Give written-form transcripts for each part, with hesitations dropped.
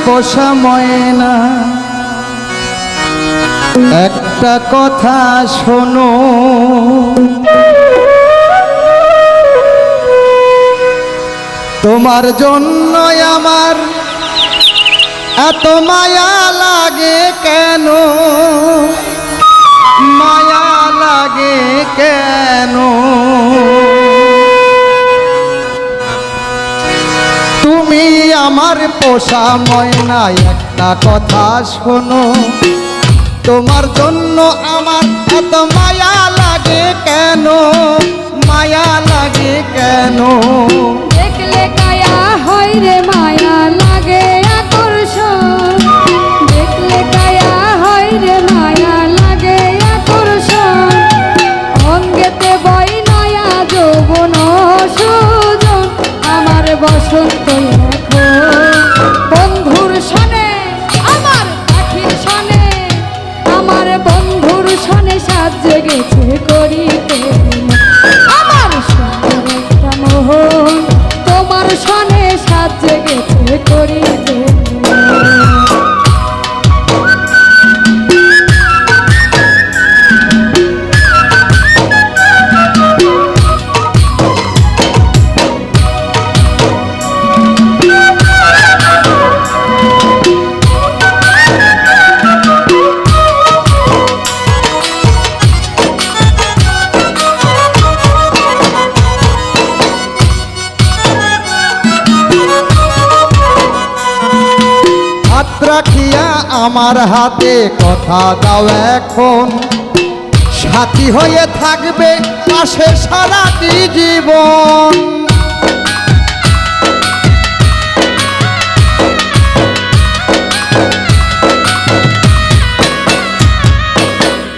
পোষা ময়না একটা কথা শোনো, তোমার জন্য আমার এত মায়া লাগে কেন, মায়া লাগে কেন? তুমি আমার পোষা ময়না একটা কথা শোনো, তোমার জন্য আমার এত মায়া লাগে কেন, মায়া লাগে কেন? দেখলে কায়া হয় রে মায়া লাগে আকর্ষণ, দেখলে কায়া হয় রে মায়া লাগে আকর্ষণ, অঙ্গেতে বই নয়া যৌবন সুজন, আমার বসন্ত এখন বন্ধুর সনে, আমার পাখির সনে, আমার বন্ধুর সনে সাজ জেগেছে করিতে, আমার সুন্দর একটা মোহন তোমার সনে সাজ জেগেছে করিতে। রাখিয়া আমার হাতে কথা দাও এখন, সাথী হয়ে থাকবে পাশে সারাটি জীবন।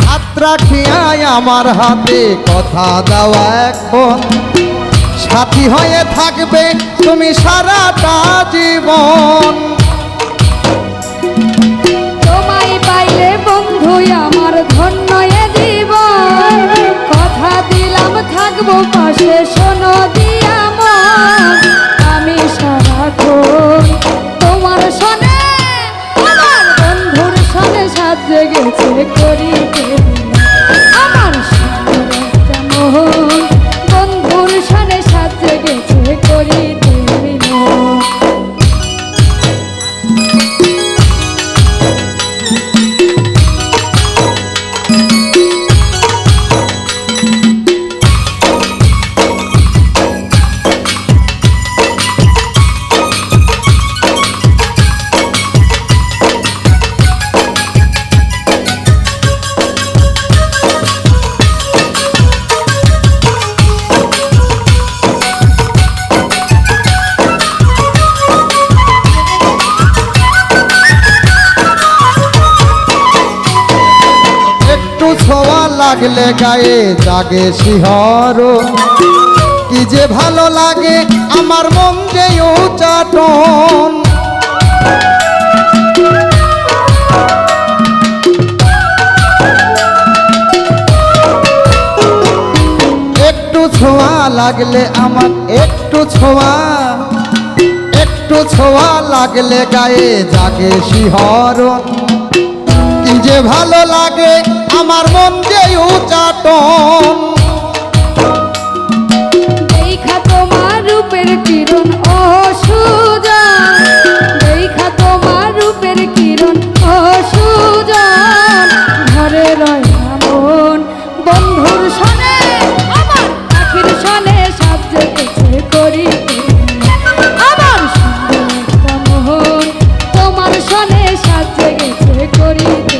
হাত রাখিয়া আমার হাতে কথা দাও এখন, সাথী হয়ে থাকবে তুমি সারাটা জীবন। তোমায় পাইলে বন্ধু আমার ধন্য এ জীবন, কথা দিলাম থাকবো পাশে শোনো দিয়া মন, আমি সারাক্ষণ তোমার সনে, আমার বন্ধুর সনে সাজ জেগেছে করিতে, আমার সুন্দর একটা মোহন বন্ধুর সনে সাজ জেগেছে করিতে মিলন। ছোঁয়া লাগলে গায়ে জাগে শিহরণ, কি যে ভালো লাগে আমার মন যে উচাটন। একটু ছোঁয়া লাগলে আমার, একটু ছোঁয়া লাগলে গায়ে জাগে শিহরণ, কি যে ভালো লাগে আমার মন যে উচাটন। দেখা তোমার রূপের কিরণ ও সুজন, দেখা তোমার রূপের কিরণ ও সুজন, ঘরে রয় মন বন্ধুর সনে, আমার পাখির সনে সাজ জেগেছে করিতে, আমার সুন্দর একটা মোহন তোমার সনে সাজ জেগেছে করিতে।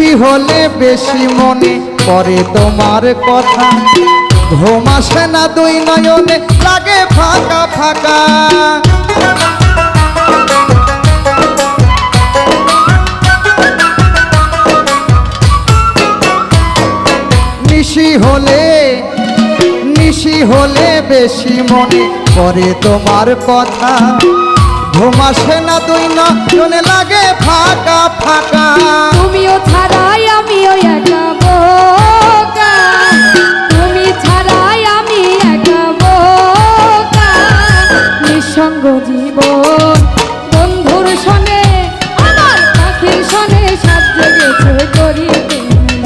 নিশি হলে বেশি মনে পড়ে তোমার কথা, ঘুম আসে না দুই নয়নে লাগে ফাঁকা ফাঁকা। নিশি হলে বেশি মনে পড়ে তোমার কথা, ঘুম আসে না দুই নয়নে লাগে ফাঁকা ফাঁকা। তুমিও ছাড়াই আমিও একা বোকা, তুমি ছাড়াই আমি একা বোকা। নিঃসঙ্গ জীবন বন্ধুর সনে, আমার পাখির সনে সাত জেগেছে করিতে মিলন।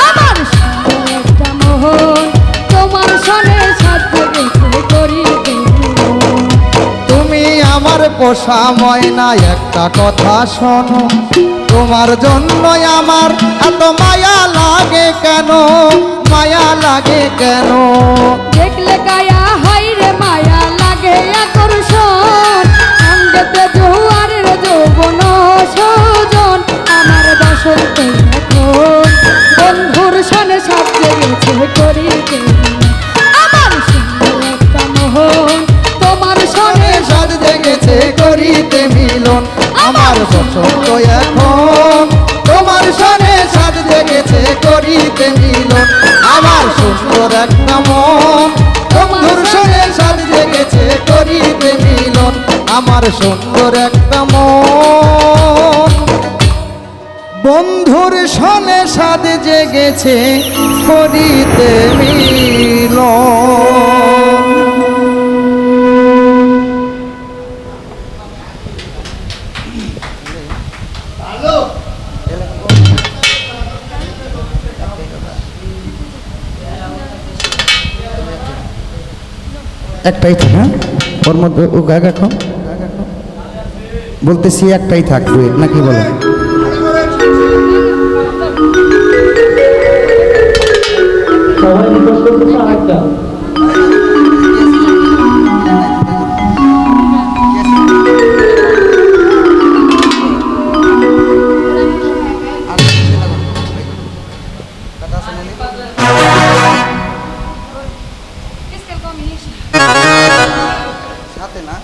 আমার সুন্দর একটা মোহন তোমার সনে সাত জেগেছে করিতে মিলন। তুমি আমার পোষা ময়না একটা কথা শোনো, তোমার জন্যই আমার এত মায়া লাগে কেন, মায়া লাগে কেন। দেখলে গায়া হাই রে মায়া লাগে আকর্ষণ, অঙ্গতে জোয়ারের যৌবন সজন। আমার বসন্ত এখন বন্ধুর সনে সাপ জেগেছে করিতে মিলন। আমার সুন্দর একটা মোহন তোমার সনে সাজ জেগেছে করিতে মিলন, আমার বসন্ত এখন তোমার সনে সাজ জেগেছে করিতে মিলন। আমার সুন্দর একটা মন বন্ধুর সনে সাজ জেগেছে করিতে মিলন, আমার সুন্দর একটা মন বন্ধুর সনে সাজ জেগেছে করিতে মিলন। একটাই থাক, হ্যাঁ ওর মধ্যে ও গায়ে রাখো, বলতেছি একটাই থাকবে নাকি বলো? সবাই রিকোয়েস্ট করতেছে আরেকটা। সাথে না